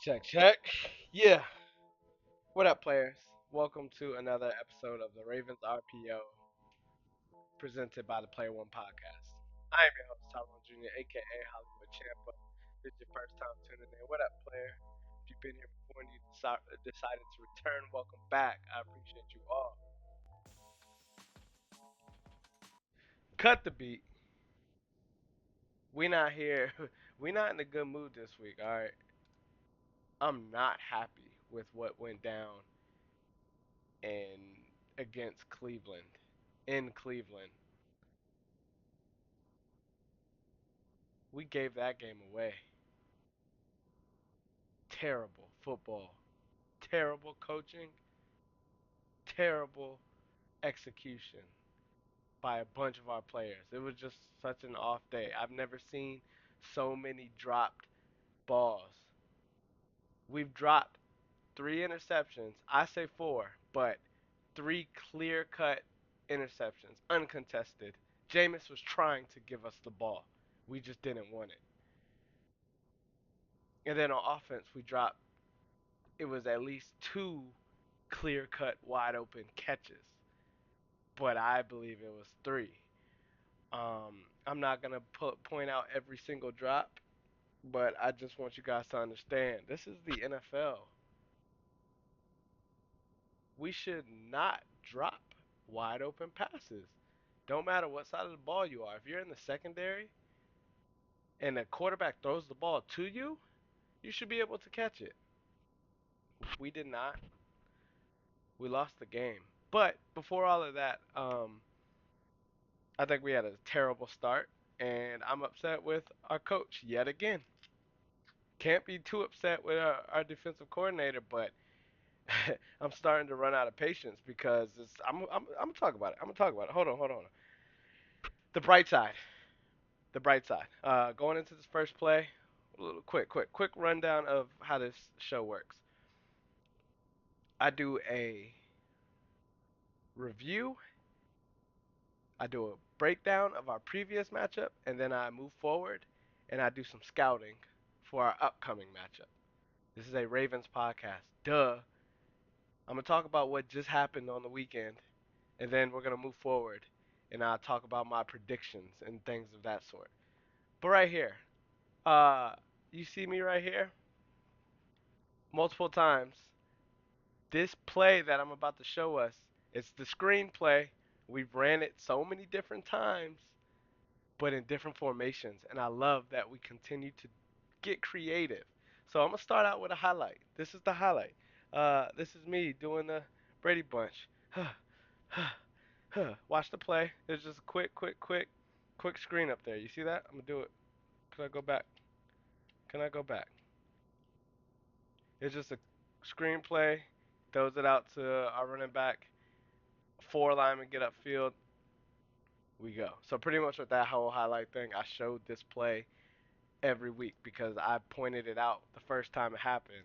Check, check. Yeah. What up, players? Welcome to another episode of the Ravens RPO presented by the Player One Podcast. I am your host, Tyrone Jr., aka Hollywood Champa. This is your first time tuning in. What up, player? If you've been here before and you decided to return, welcome back. I appreciate you all. Cut the beat. We not here. We not in a good mood this week. All right. I'm not happy with what went down in against Cleveland. In Cleveland, we gave that game away. Terrible football, terrible coaching, terrible execution by a bunch of our players. It was just such an off day. I've never seen so many dropped balls. We've dropped three interceptions. I say four, but three clear cut interceptions, uncontested. Jameis was trying to give us the ball. We just didn't want it. And then on offense, we dropped, it was at least two clear cut, wide open catches, but I believe it was three. I'm not gonna point out every single drop, but I just want you guys to understand this is the NFL. We should not drop wide open passes. Don't matter what side of the ball you are. If you're in the secondary and the quarterback throws the ball to you, you should be able to catch it. We did not. We lost the game. But before all of that, I think we had a terrible start, and I'm upset with our coach yet again. Can't be too upset with our defensive coordinator, but I'm starting to run out of patience because I'm gonna talk about it. I'm gonna talk about it. Hold on. The bright side. The bright side. Going into this first play, a little quick rundown of how this show works. I do a review. I do a breakdown of our previous matchup, and then I move forward and I do some scouting for our upcoming matchup. This is a Ravens podcast. Duh. I'm gonna talk about what just happened on the weekend, and then we're gonna move forward, and I'll talk about my predictions and things of that sort. But right here, uh, you see me right here, multiple times. This play that I'm about to show us, it's the screenplay. We've ran it so many different times, but in different formations, and I love that we continue to get creative. So I'm gonna start out with a highlight. This is the highlight. This is me doing the Brady Bunch. Watch the play. There's just a quick screen up there. You see that? I'm gonna do it. Can I go back? Can I go back? It's just a screen play. Throws it out to our running back. Four linemen get upfield. We go. So pretty much with that whole highlight thing, I showed this play every week because I pointed it out the first time it happened,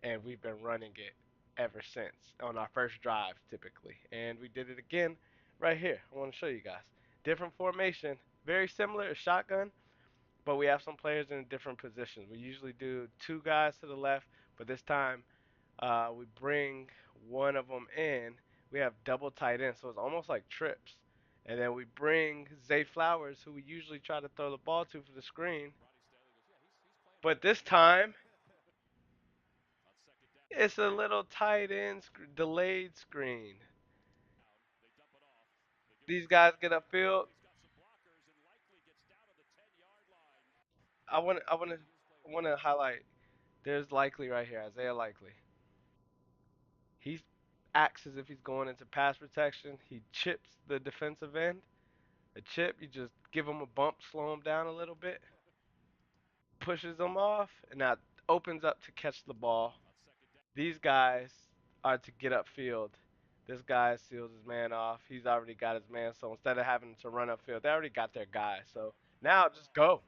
and we've been running it ever since on our first drive typically. And we did it again right here. I want to show you guys. Different formation, very similar to shotgun, but we have some players in different positions. We usually do two guys to the left, but this time we bring one of them in. We have double tight ends, so it's almost like trips. And then we bring Zay Flowers, who we usually try to throw the ball to for the screen, but this time, it's a little tight end delayed screen. These guys get upfield. I want to highlight. There's Likely right here, Isaiah Likely. He acts as if he's going into pass protection. He chips the defensive end. A chip, you just give him a bump, slow him down a little bit, pushes him off, and now opens up to catch the ball. These guys are to get upfield. This guy seals his man off. He's already got his man, so instead of having to run upfield, they already got their guy. So now just go.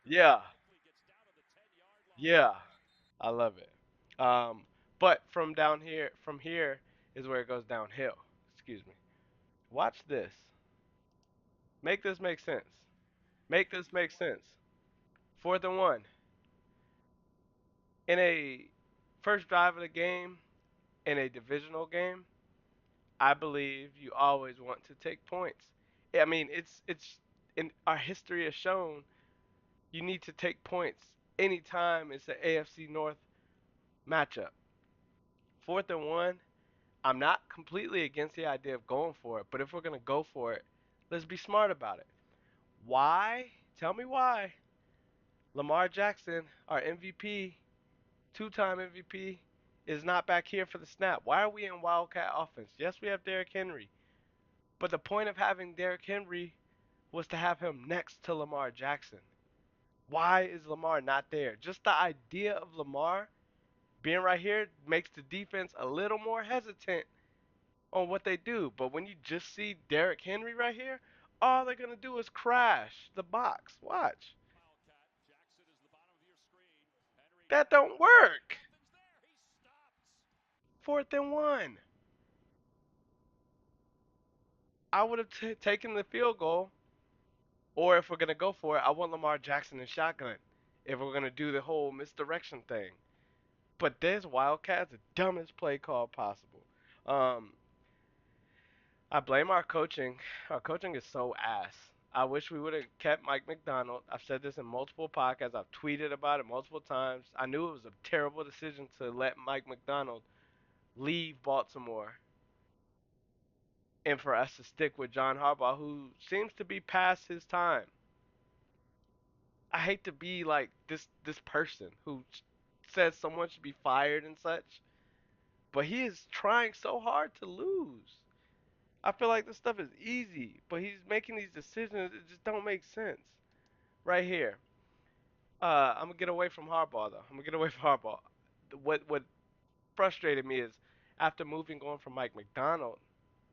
Yeah, yeah, I love it. But from here is where it goes downhill. Excuse me. Watch this. Make this make sense. Make this make sense. Fourth and one. In a first drive of the game, in a divisional game, I believe you always want to take points. I mean, it's in our history has shown you need to take points anytime it's an AFC North matchup. Fourth and one, I'm not completely against the idea of going for it, but if we're gonna go for it, let's be smart about it. Why? Tell me why. Lamar Jackson, our MVP, two-time MVP, is not back here for the snap. Why are we in Wildcat offense? Yes, we have Derrick Henry, but the point of having Derrick Henry was to have him next to Lamar Jackson. Why is Lamar not there? Just the idea of Lamar being right here makes the defense a little more hesitant on what they do. But when you just see Derrick Henry right here, all they're gonna do is crash the box. Watch. That don't work. Fourth and one. I would have taken the field goal, or if we're gonna go for it, I want Lamar Jackson in shotgun. If we're gonna do the whole misdirection thing, but this Wildcats the dumbest play call possible. Um, I blame our coaching. Our coaching is so ass. I wish we would have kept Mike McDonald. I've said this in multiple podcasts. I've tweeted about it multiple times. I knew it was a terrible decision to let Mike McDonald leave Baltimore and for us to stick with John Harbaugh, who seems to be past his time. I hate to be like this person who says someone should be fired and such, but he is trying so hard to lose. I feel like this stuff is easy, but he's making these decisions that just don't make sense. Right here. I'm gonna get away from Harbaugh though. I'm gonna get away from Harbaugh. What frustrated me is after moving on from Mike McDonald,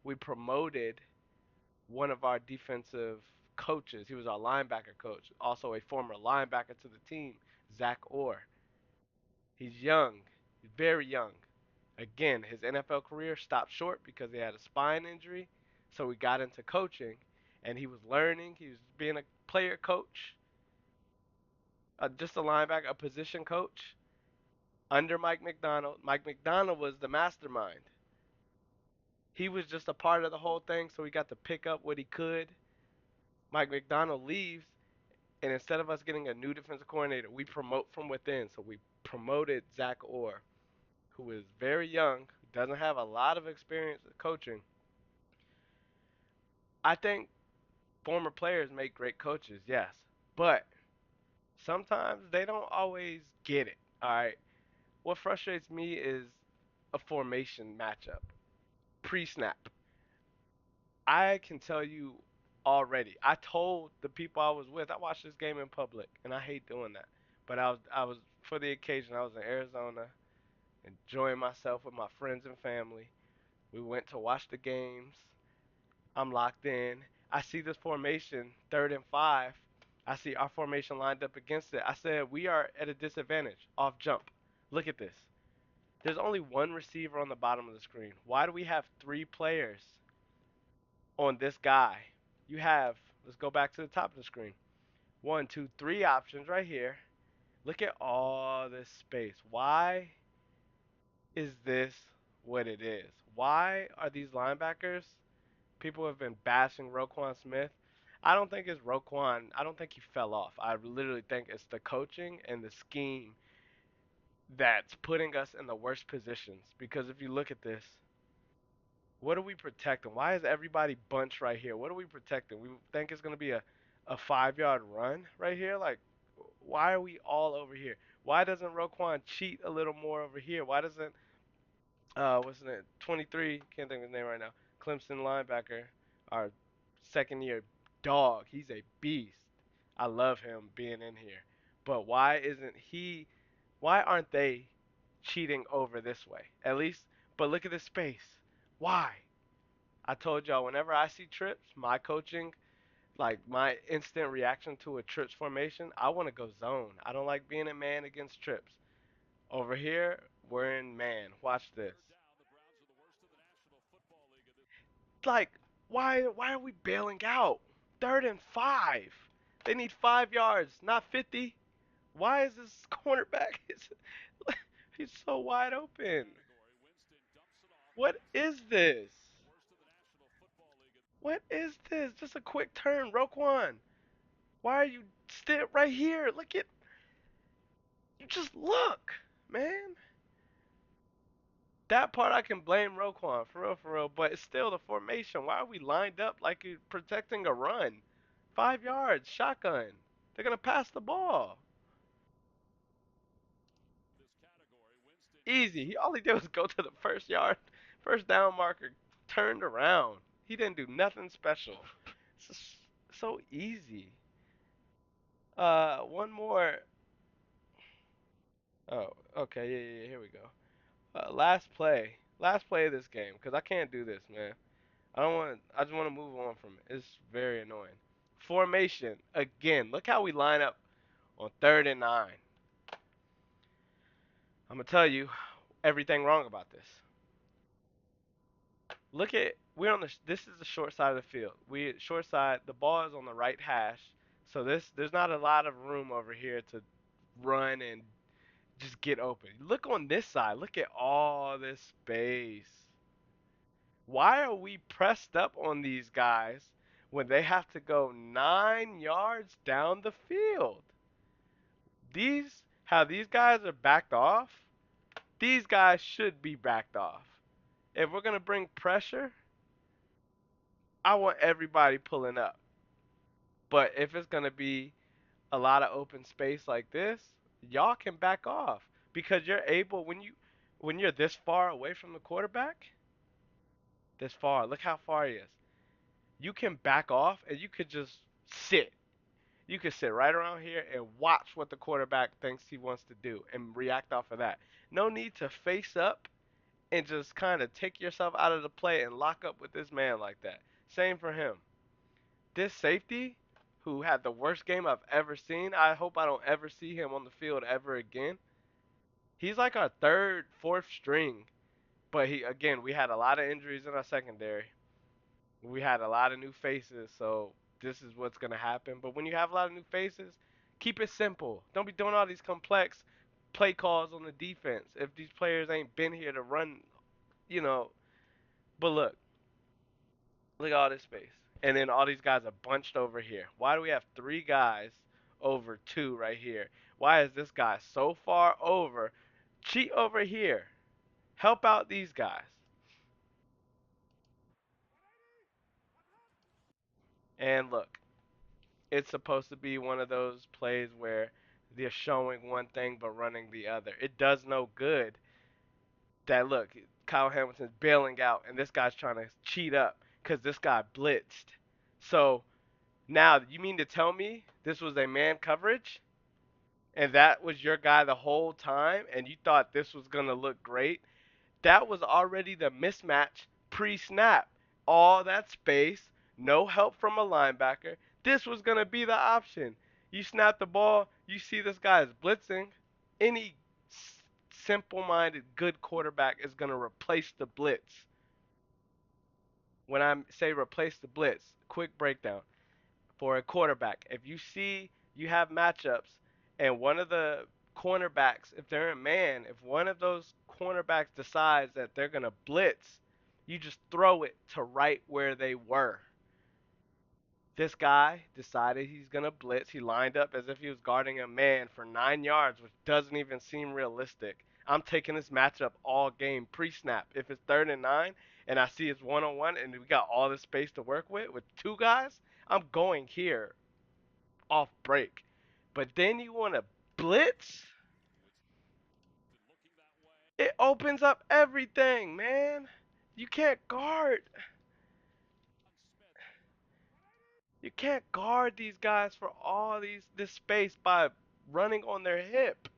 we promoted one of our defensive coaches. He was our linebacker coach, also a former linebacker to the team, Zach Orr. He's young, he's very young. Again, his NFL career stopped short because he had a spine injury, so he got into coaching, and he was learning. He was being a player coach, just a linebacker, a position coach under Mike McDonald. Mike McDonald was the mastermind. He was just a part of the whole thing, so he got to pick up what he could. Mike McDonald leaves, and instead of us getting a new defensive coordinator, we promote from within. So we promoted Zach Orr, who is very young, doesn't have a lot of experience coaching. I think former players make great coaches, yes, but sometimes they don't always get it. All right. What frustrates me is a formation matchup, pre-snap. I can tell you already. I told the people I was with. I watched this game in public, and I hate doing that. But I was for the occasion. I was in Arizona, enjoying myself with my friends and family. We went to watch the games. I'm locked in. I see this formation, third and five. I see our formation lined up against it. I said we are at a disadvantage off jump. Look at this. There's only one receiver on the bottom of the screen. Why do we have three players on this guy? You have, let's go back to the top of the screen. One, two, three options right here. Look at all this space. Why is this what it is? Why are these linebackers? People have been bashing Roquan Smith. I don't think it's Roquan. I don't think he fell off. I literally think it's the coaching and the scheme that's putting us in the worst positions. Because if you look at this, what are we protecting? Why is everybody bunched right here? What are we protecting? We think it's going to be a 5 yard run right here? Like, why are we all over here? Why doesn't Roquan cheat a little more over here? Why doesn't, what's his name? 23, can't think of his name right now. Clemson linebacker, our second year dog. He's a beast. I love him being in here. But why aren't they cheating over this way? At least, but look at the space. Why? I told y'all whenever I see trips, my coaching, like my instant reaction to a trips formation, I want to go zone. I don't like being in man against trips. Over here, we're in man. Watch this. Like, why are we bailing out? Third and five. They need 5 yards, not 50. Why is this cornerback? He's so wide open. What is this? What is this? Just a quick turn, Roquan. Why are you still right here? Look at you. Just look, man. That part I can blame Roquan for real. But it's still the formation. Why are we lined up like you're protecting a run? 5 yards, shotgun. They're gonna pass the ball. Easy. All he did was go to the first yard, first down marker, turned around. He didn't do nothing special. It's just so easy. One more. Oh, okay, yeah. Here we go. Last play. Last play of this game, cause I can't do this, man. I don't want. I just want to move on from it. It's very annoying. Formation again. Look how we line up on 3rd and 9. I'm gonna tell you everything wrong about this. Look at we're on the. This is the short side of the field. We short side. The ball is on the right hash. So there's not a lot of room over here to run and just get open. Look on this side. Look at all this space. Why are we pressed up on these guys when they have to go 9 yards down the field? How these guys are backed off, these guys should be backed off. If we're going to bring pressure, I want everybody pulling up. But if it's going to be a lot of open space like this, y'all can back off because you're able when you're this far away from the quarterback, this far. Look how far he is. You can back off and you could just sit. You could sit right around here and watch what the quarterback thinks he wants to do and react off of that. No need to face up and just kind of take yourself out of the play and lock up with this man like that. Same for him. This safety, who had the worst game I've ever seen, I hope I don't ever see him on the field ever again. He's like our third, fourth string, but we had a lot of injuries in our secondary. We had a lot of new faces, so this is what's gonna happen. But when you have a lot of new faces, keep it simple. Don't be doing all these complex play calls on the defense if these players ain't been here to run, you know. But look at all this space, and then all these guys are bunched over here. Why do we have three guys over two right here? Why is this guy so far over? Cheat over here. Help out these guys. And look, it's supposed to be one of those plays where they're showing one thing but running the other. It does no good that look, Kyle Hamilton's bailing out and this guy's trying to cheat up because this guy blitzed. So now you mean to tell me this was a man coverage and that was your guy the whole time and you thought this was gonna look great? That was already the mismatch pre-snap. All that space, no help from a linebacker. This was going to be the option. You snap the ball, you see this guy is blitzing. Any simple-minded good quarterback is going to replace the blitz. When I say replace the blitz, quick breakdown for a quarterback. If you see you have matchups and one of the cornerbacks, if they're in man, if one of those cornerbacks decides that they're going to blitz, you just throw it to right where they were. This guy decided he's going to blitz. He lined up as if he was guarding a man for 9 yards, which doesn't even seem realistic. I'm taking this matchup all game pre-snap. If it's 3rd and 9 and I see it's one-on-one and we got all this space to work with two guys, I'm going here off break. But then you want to blitz? It opens up everything, man. You can't guard. You can't guard these guys for all this space by running on their hip.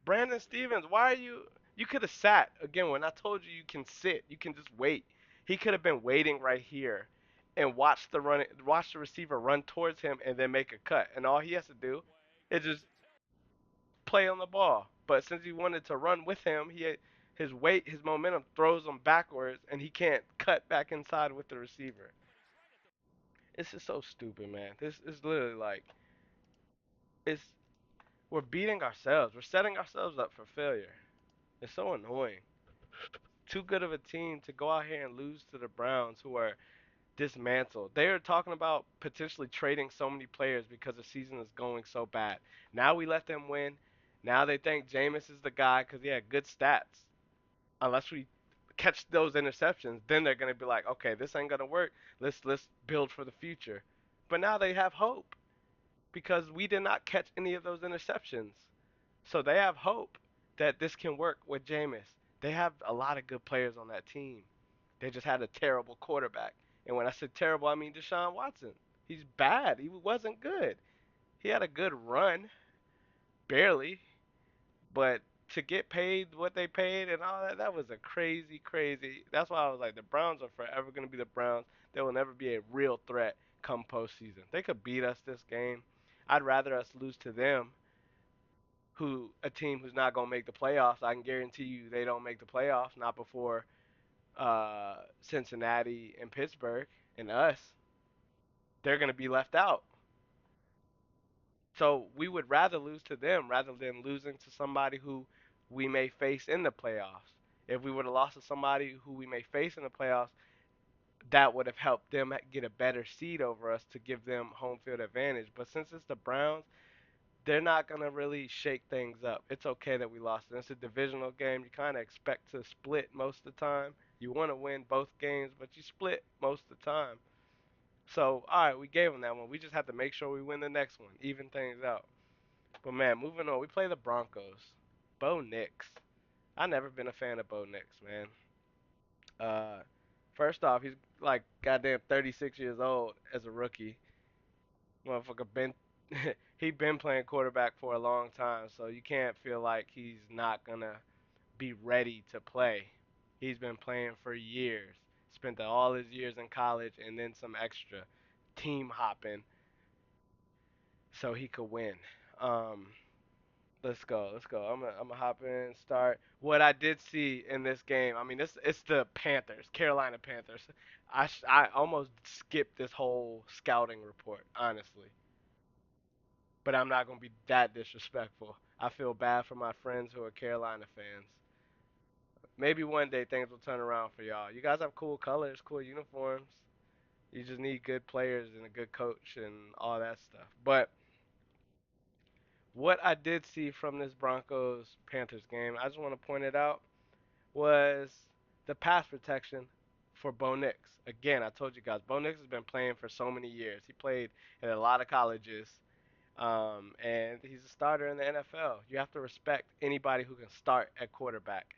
Brandon Stevens, why are you? You could have sat again when I told you you can sit. You can just wait. He could have been waiting right here and watch the receiver run towards him and then make a cut. And all he has to do is just play on the ball. But since he wanted to run with him, his weight, his momentum throws him backwards, and he can't cut back inside with the receiver. It's just so stupid, man. This is literally like it's. we're beating ourselves. We're setting ourselves up for failure. It's so annoying. Too good of a team to go out here and lose to the Browns, who are dismantled. They are talking about potentially trading so many players because the season is going so bad. Now we let them win. Now they think Jameis is the guy because he had good stats. Unless we catch those interceptions, then they're gonna be like, okay, this ain't gonna work. Let's build for the future. But now they have hope because we did not catch any of those interceptions. So they have hope that this can work with Jameis. They have a lot of good players on that team. They just had a terrible quarterback. And when I said terrible, I mean Deshaun Watson. He's bad. He wasn't good. He had a good run, barely, but to get paid what they paid and all that, that was a crazy, crazy. That's why I was like, the Browns are forever going to be the Browns. They will never be a real threat come postseason. They could beat us this game. I'd rather us lose to them, who a team who's not going to make the playoffs. I can guarantee you they don't make the playoffs, not before Cincinnati and Pittsburgh and us. They're going to be left out. So we would rather lose to them rather than losing to somebody who we may face in the playoffs. If we would have lost to somebody who we may face in the playoffs, that would have helped them get a better seed over us to give them home field advantage. But since it's the Browns, they're not going to really shake things up. It's okay that we lost. It's a divisional game. You kind of expect to split most of the time. You want to win both games, but you split most of the time. So, all right, we gave them that one. We just have to make sure we win the next one, even things out. But man, moving on, we play the Broncos. Bo Nix. I never been a fan of Bo Nix, man. Uh, first off, he's like goddamn 36 years old as a rookie. Motherfucker been he been playing quarterback for a long time, so you can't feel like he's not gonna be ready to play. He's been playing for years. Spent all his years in college and then some extra team hopping so he could win. Um, Let's go. Let's go. I'm gonna hop in. Start. What I did see in this game. I mean, it's the Panthers, Carolina Panthers. I almost skipped this whole scouting report, honestly. But I'm not gonna be that disrespectful. I feel bad for my friends who are Carolina fans. Maybe one day things will turn around for y'all. You guys have cool colors, cool uniforms. You just need good players and a good coach and all that stuff. But what I did see from this Broncos Panthers game, I just want to point it out, was the pass protection for Bo Nix. Again, I told you guys, Bo Nix has been playing for so many years. He played at a lot of colleges, and he's a starter in the NFL. You have to respect anybody who can start at quarterback.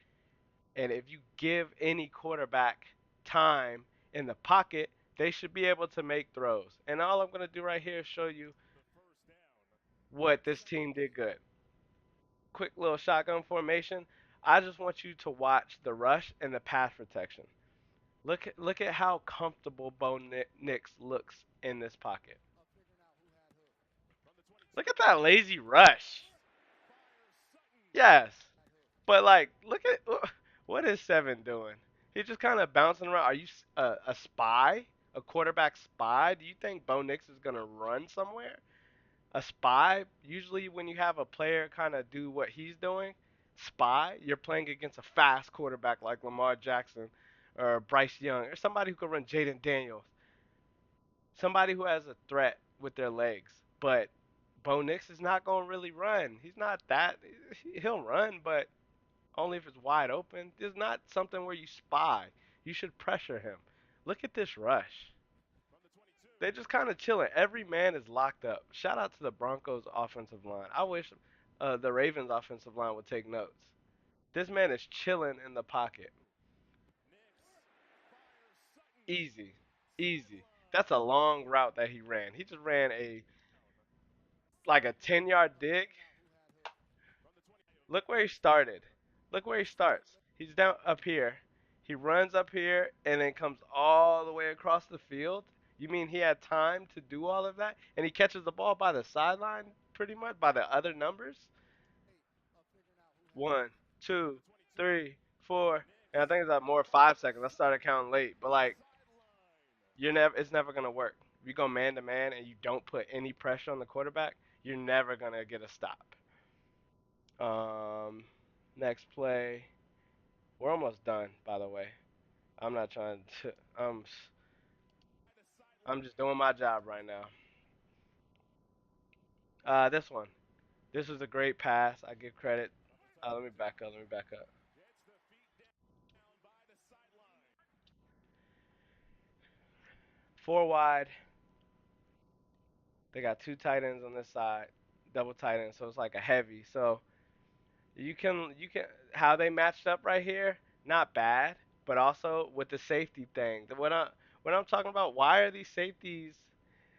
And if you give any quarterback time in the pocket, they should be able to make throws. And all I'm going to do right here is show you what this team did good. Quick little shotgun formation. I just want you to watch the rush and the pass protection. Look at how comfortable Bo Nix looks in this pocket. Look at that lazy rush. Yes, but like, look at what is Seven doing? He's just kind of bouncing around. Are you a spy? A quarterback spy? Do you think Bo Nix is gonna run somewhere? A spy? Usually, when you have a player kind of do what he's doing, spy, you're playing against a fast quarterback like Lamar Jackson or Bryce Young or somebody who can run Jaden Daniels. Somebody who has a threat with their legs. But Bo Nix is not going to really run. He's not that. He'll run, but only if it's wide open. It's not something where you spy. You should pressure him. Look at this rush. They're just kind of chilling. Every man is locked up. Shout out to the Broncos offensive line. I wish the Ravens offensive line would take notes. This man is chilling in the pocket. Easy. Easy. That's a long route that he ran. He just ran a like a 10-yard dig. Look where he started. Look where he starts. He's down up here. He runs up here and then comes all the way across the field. You mean he had time to do all of that? And he catches the ball by the sideline, pretty much, by the other numbers? One, two, three, four. And I think it's like more 5 seconds. I started counting late. But like it's never gonna work. If you go man to man and you don't put any pressure on the quarterback, you're never gonna get a stop. Um, next play. We're almost done, by the way. I'm not trying to. I'm just doing my job right now. This one. This was a great pass. I give credit. Let me back up. Let me back up. Four wide. They got two tight ends on this side, double tight ends. So it's like a heavy. So you can how they matched up right here. Not bad, but also with the safety thing. When I'm talking about, why are these safeties?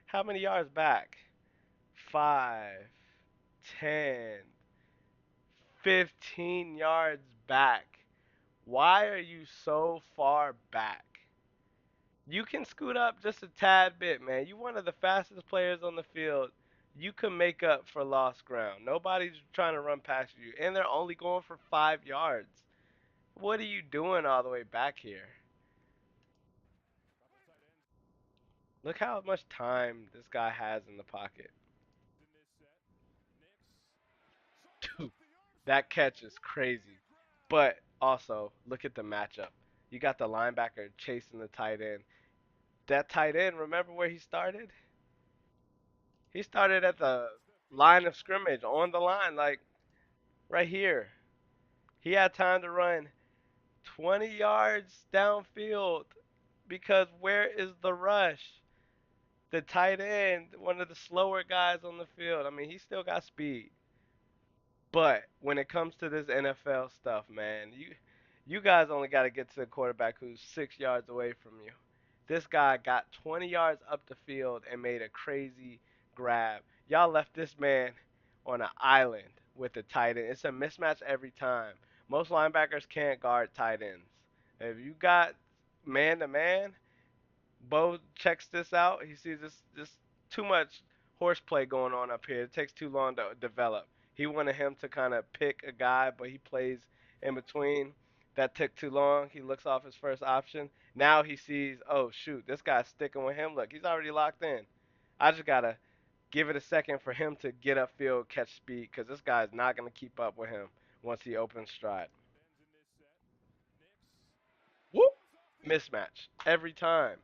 How many yards back? 5, 10, 15 yards back. Why are you so far back? You can scoot up just a tad bit, man. You one of the fastest players on the field. You can make up for lost ground. Nobody's trying to run past you, and they're only going for 5 yards. What are you doing all the way back here? Look how much time this guy has in the pocket. Dude, that catch is crazy. But also, look at the matchup. You got the linebacker chasing the tight end. That tight end, remember where he started? He started at the line of scrimmage, on the line, like right here. He had time to run 20 yards downfield because where is the rush? The tight end, one of the slower guys on the field. I mean, he still got speed. But when it comes to this NFL stuff, man, you guys only got to get to the quarterback who's 6 yards away from you. This guy got 20 yards up the field and made a crazy grab. Y'all left this man on an island with the tight end. It's a mismatch every time. Most linebackers can't guard tight ends. If you got man to man, Bo checks this out. He sees this too much horseplay going on up here. It takes too long to develop. He wanted him to kind of pick a guy, but he plays in between. That took too long. He looks off his first option. Now he sees, oh shoot, this guy's sticking with him. Look, he's already locked in. I just gotta give it a second for him to get upfield, catch speed, because this guy's not gonna keep up with him once he opens stride. Whoop! Mismatch every time.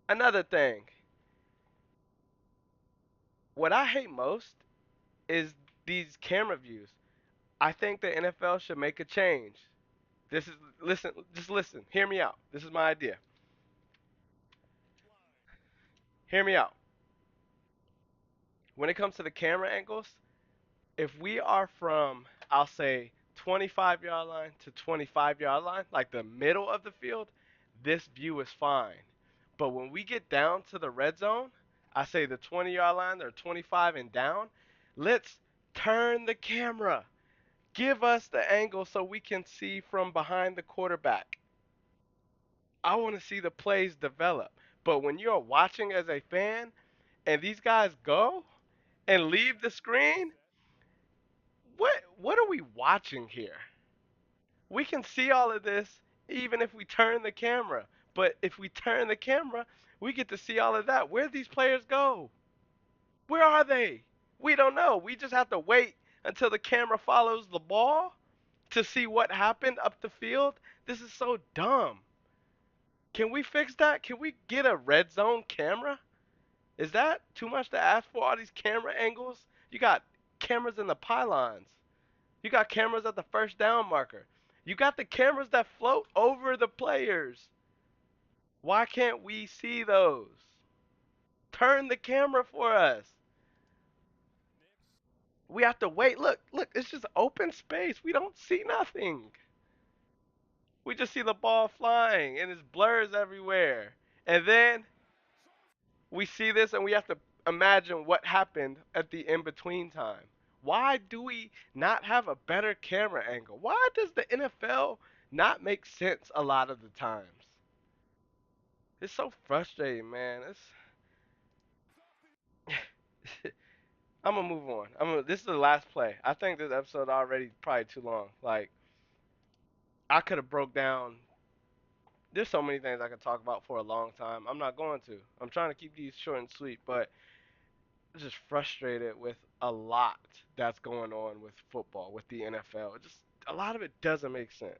Another thing, what I hate most is these camera views. I think the NFL should make a change. This is listen, just listen. Hear me out. This is my idea. Hear me out. When it comes to the camera angles, if we are from, I'll say, 25-yard line to 25-yard line, like the middle of the field, this view is fine. But when we get down to the red zone, I say the 20-yard line or 25 and down, let's turn the camera. Give us the angle so we can see from behind the quarterback. I want to see the plays develop. But when you're watching as a fan and these guys go and leave the screen, what are we watching here? We can see all of this even if we turn the camera. But if we turn the camera, we get to see all of that. Where these players go? Where are they? We don't know. We just have to wait until the camera follows the ball to see what happened up the field. This is so dumb. Can we fix that? Can we get a red zone camera? Is that too much to ask for, all these camera angles? You got cameras in the pylons. You got cameras at the first down marker. You got the cameras that float over the players. Why can't we see those? Turn the camera for us. We have to wait. Look, it's just open space. We don't see nothing. We just see the ball flying and it's blurs everywhere. And then we see this and we have to imagine what happened at the in between time. Why do we not have a better camera angle? Why does the NFL not make sense a lot of the times? It's so frustrating, man. I'm gonna move on. This is the last play. I think this episode already probably too long. Like I could have broke down. There's so many things I could talk about for a long time. I'm not going to. I'm trying to keep these short and sweet, but just frustrated with a lot that's going on with football, with the NFL. Just a lot of it doesn't make sense.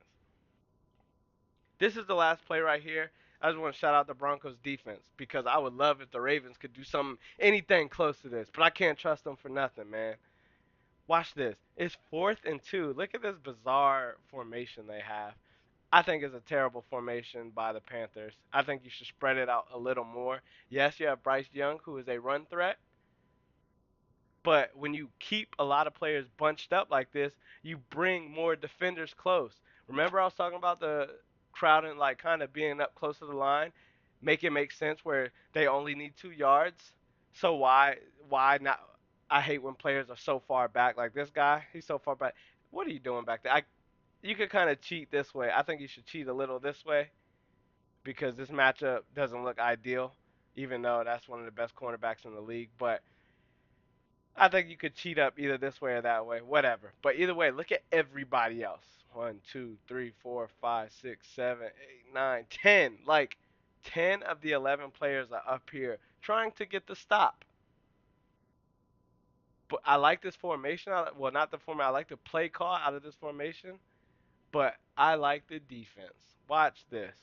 This is the last play right here. I just want to shout out the Broncos defense because I would love if the Ravens could do something, anything close to this, but I can't trust them for nothing, man. Watch this. It's 4th and 2. Look at this bizarre formation they have. I think it's a terrible formation by the Panthers. I think you should spread it out a little more. Yes, you have Bryce Young, who is a run threat, but when you keep a lot of players bunched up like this, you bring more defenders close. Remember I was talking about the crowding, like kind of being up close to the line, make it make sense where they only need 2 yards. So why not? I hate when players are so far back. Like this guy, he's so far back. What are you doing back there? You could kind of cheat this way. I think you should cheat a little this way because this matchup doesn't look ideal, even though that's one of the best cornerbacks in the league. But I think you could cheat up either this way or that way, whatever. But either way, look at everybody else. 1, 2, 3, 4, 5, 6, 7, 8, 9, 10. Like 10 of the 11 players are up here trying to get the stop. But I like this formation. Well, not the formation. I like the play call out of this formation. But I like the defense. Watch this.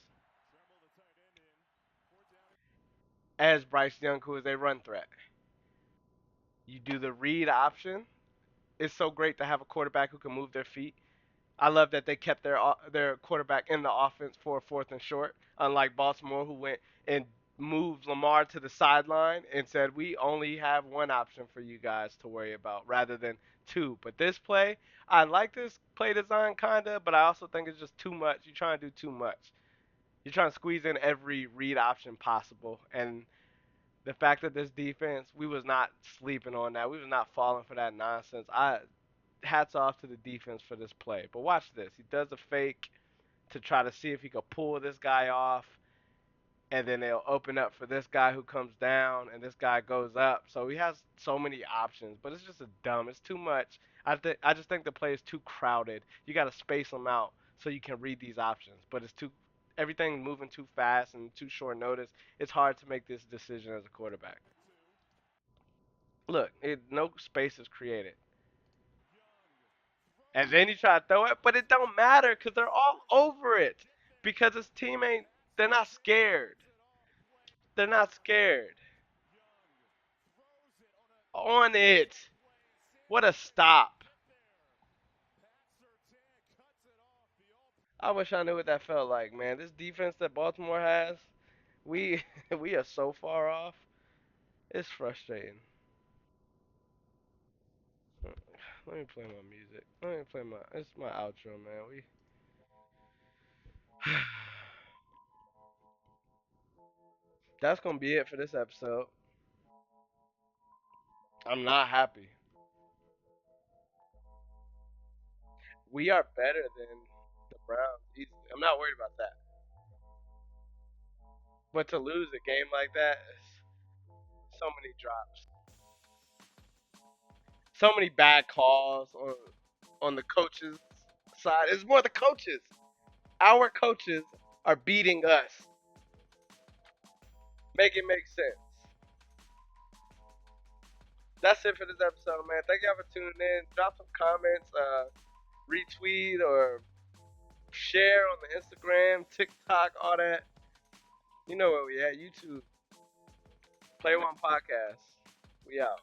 As Bryce Young, who is a run threat, you do the read option. It's so great to have a quarterback who can move their feet. I love that they kept their quarterback in the offense for 4th and short, unlike Baltimore, who went and moved Lamar to the sideline and said, "We only have one option for you guys to worry about, rather than two." But this play, I like this play design kinda, but I also think it's just too much. You're trying to do too much. You're trying to squeeze in every read option possible, and the fact that this defense, we was not sleeping on that. We was not falling for that nonsense. I hats off to the defense for this play. But watch this. He does a fake to try to see if he could pull this guy off, and then they'll open up for this guy who comes down, and this guy goes up. So he has so many options, but it's just a dumb. It's too much. I just think the play is too crowded. You got to space them out so you can read these options, but it's too everything moving too fast and too short notice. It's hard to make this decision as a quarterback. Look, no space is created. And then you try to throw it, but it don't matter because they're all over it. Because his team ain't, they're not scared. They're not scared. On it. What a stop. I wish I knew what that felt like, man. This defense that Baltimore has, we we are so far off. It's frustrating. Let me play my music. Let me play my. It's my outro, man. We. That's gonna be it for this episode. I'm not happy. We are better than the Browns. Easily. I'm not worried about that. But to lose a game like that, so many drops, so many bad calls on the coaches' side. It's more the coaches. Our coaches are beating us. Make it make sense. That's it for this episode, man. Thank y'all for tuning in. Drop some comments, retweet or share on the Instagram, TikTok, all that. You know where we at. YouTube. Play One Podcast. We out.